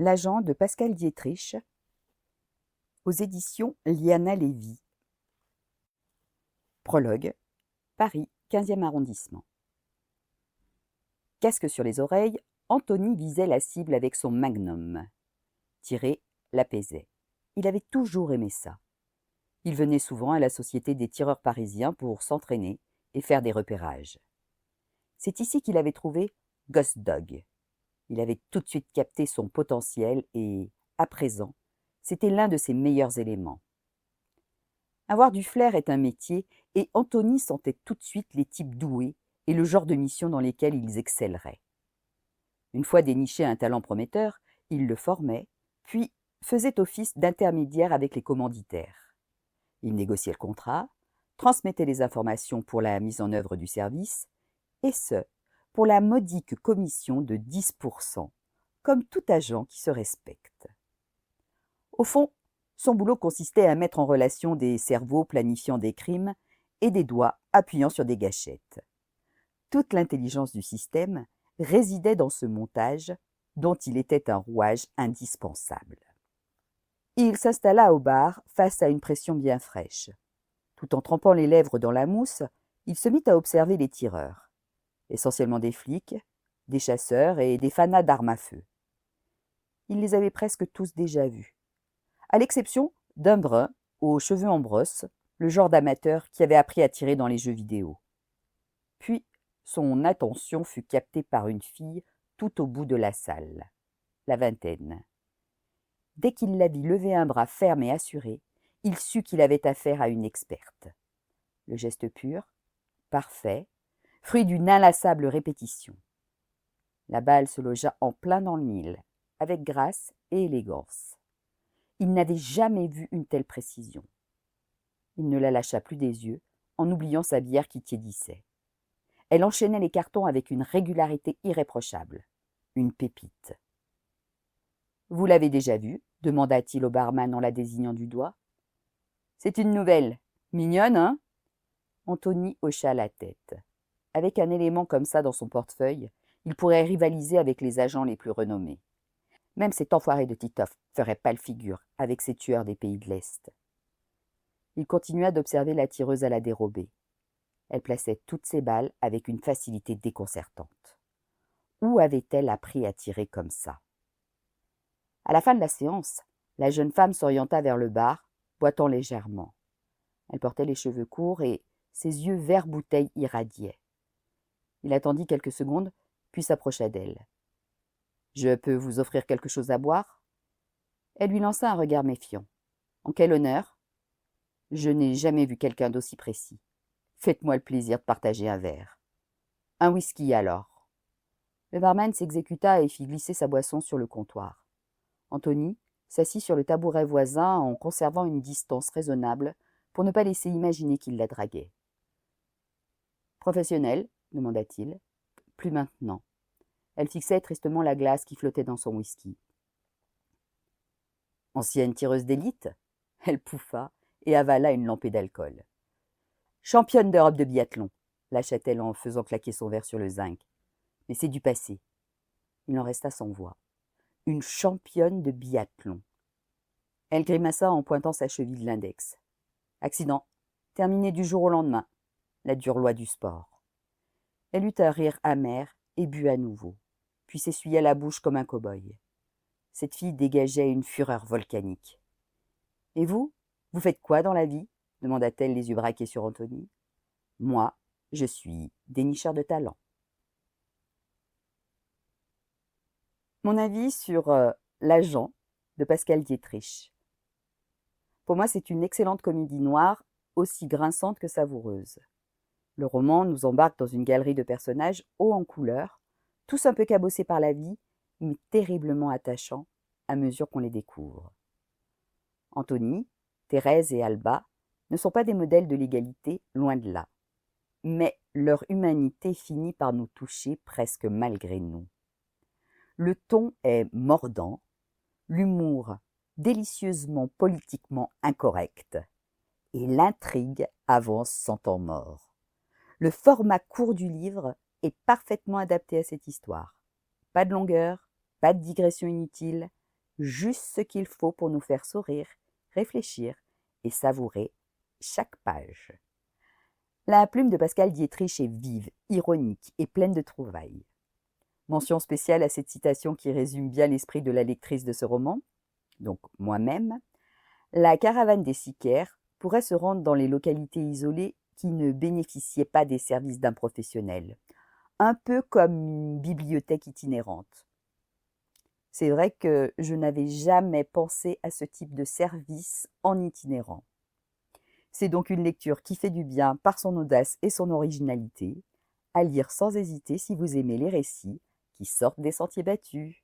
L'agent de Pascal Dietrich, aux éditions Liana Lévy. Prologue, Paris, 15e arrondissement. Casque sur les oreilles, Anthony visait la cible avec son magnum. Tirer l'apaisait. Il avait toujours aimé ça. Il venait souvent à la Société des tireurs parisiens pour s'entraîner et faire des repérages. C'est ici qu'il avait trouvé Ghost Dog. Il avait tout de suite capté son potentiel et, à présent, c'était l'un de ses meilleurs éléments. Avoir du flair est un métier et Anthony sentait tout de suite les types doués et le genre de mission dans lesquelles ils excelleraient. Une fois déniché un talent prometteur, il le formait, puis faisait office d'intermédiaire avec les commanditaires. Il négociait le contrat, transmettait les informations pour la mise en œuvre du service, et ce, pour la modique commission de 10%, comme tout agent qui se respecte. Au fond, son boulot consistait à mettre en relation des cerveaux planifiant des crimes et des doigts appuyant sur des gâchettes. Toute l'intelligence du système résidait dans ce montage dont il était un rouage indispensable. Il s'installa au bar face à une pression bien fraîche. Tout en trempant les lèvres dans la mousse, il se mit à observer les tireurs, essentiellement des flics, des chasseurs et des fanas d'armes à feu. Il les avait presque tous déjà vus, à l'exception d'un brun aux cheveux en brosse, le genre d'amateur qui avait appris à tirer dans les jeux vidéo. Puis, son attention fut captée par une fille tout au bout de la salle, la vingtaine. Dès qu'il la vit lever un bras ferme et assuré, il sut qu'il avait affaire à une experte. Le geste pur, parfait, fruit d'une inlassable répétition. La balle se logea en plein dans le mille, avec grâce et élégance. Il n'avait jamais vu une telle précision. Il ne la lâcha plus des yeux, en oubliant sa bière qui tiédissait. Elle enchaînait les cartons avec une régularité irréprochable. Une pépite. « Vous l'avez déjà vue ?» demanda-t-il au barman en la désignant du doigt. « C'est une nouvelle. Mignonne, hein ?» Anthony hocha la tête. Avec un élément comme ça dans son portefeuille, il pourrait rivaliser avec les agents les plus renommés. Même cet enfoiré de Titoff ferait pâle figure avec ces tueurs des pays de l'Est. Il continua d'observer la tireuse à la dérobée. Elle plaçait toutes ses balles avec une facilité déconcertante. Où avait-elle appris à tirer comme ça? À la fin de la séance, la jeune femme s'orienta vers le bar, boitant légèrement. Elle portait les cheveux courts et ses yeux vert-bouteille irradiaient. Il attendit quelques secondes, puis s'approcha d'elle. « Je peux vous offrir quelque chose à boire ?» Elle lui lança un regard méfiant. « En quel honneur ?»« Je n'ai jamais vu quelqu'un d'aussi précis. Faites-moi le plaisir de partager un verre. »« Un whisky, alors. » Le barman s'exécuta et fit glisser sa boisson sur le comptoir. Anthony s'assit sur le tabouret voisin en conservant une distance raisonnable pour ne pas laisser imaginer qu'il la draguait. « Professionnel ?» demanda-t-il. « Plus maintenant. » Elle fixait tristement la glace qui flottait dans son whisky. « Ancienne tireuse d'élite ?» Elle pouffa et avala une lampée d'alcool. « Championne d'Europe de biathlon » lâcha-t-elle en faisant claquer son verre sur le zinc. « Mais c'est du passé. » Il en resta sans voix. Une championne de biathlon. Elle grimaça en pointant sa cheville de l'index. Accident. Terminé du jour au lendemain. La dure loi du sport. Elle eut un rire amer et but à nouveau, puis s'essuya la bouche comme un cow-boy. Cette fille dégageait une fureur volcanique. « Et vous faites quoi dans la vie ?» demanda-t-elle les yeux braqués sur Anthony. « Moi, je suis dénicheur de talent. » Mon avis sur L'agent de Pascal Dietrich. Pour moi, c'est une excellente comédie noire, aussi grinçante que savoureuse. Le roman nous embarque dans une galerie de personnages hauts en couleur, tous un peu cabossés par la vie, mais terriblement attachants à mesure qu'on les découvre. Anthony, Thérèse et Alba ne sont pas des modèles de l'égalité, loin de là. Mais leur humanité finit par nous toucher presque malgré nous. Le ton est mordant, l'humour délicieusement politiquement incorrect, et l'intrigue avance sans temps mort. Le format court du livre est parfaitement adapté à cette histoire. Pas de longueur, pas de digression inutile, juste ce qu'il faut pour nous faire sourire, réfléchir et savourer chaque page. La plume de Pascal Dietrich est vive, ironique et pleine de trouvailles. Mention spéciale à cette citation qui résume bien l'esprit de la lectrice de ce roman, donc moi-même. La caravane des Sicaires pourrait se rendre dans les localités isolées qui ne bénéficiaient pas des services d'un professionnel, un peu comme une bibliothèque itinérante. C'est vrai que je n'avais jamais pensé à ce type de service en itinérant. C'est donc une lecture qui fait du bien par son audace et son originalité, à lire sans hésiter si vous aimez les récits qui sortent des sentiers battus.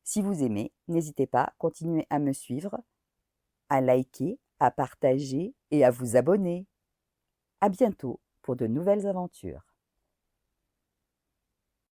Si vous aimez, n'hésitez pas, continuez à me suivre, à liker, à partager et à vous abonner. À bientôt pour de nouvelles aventures.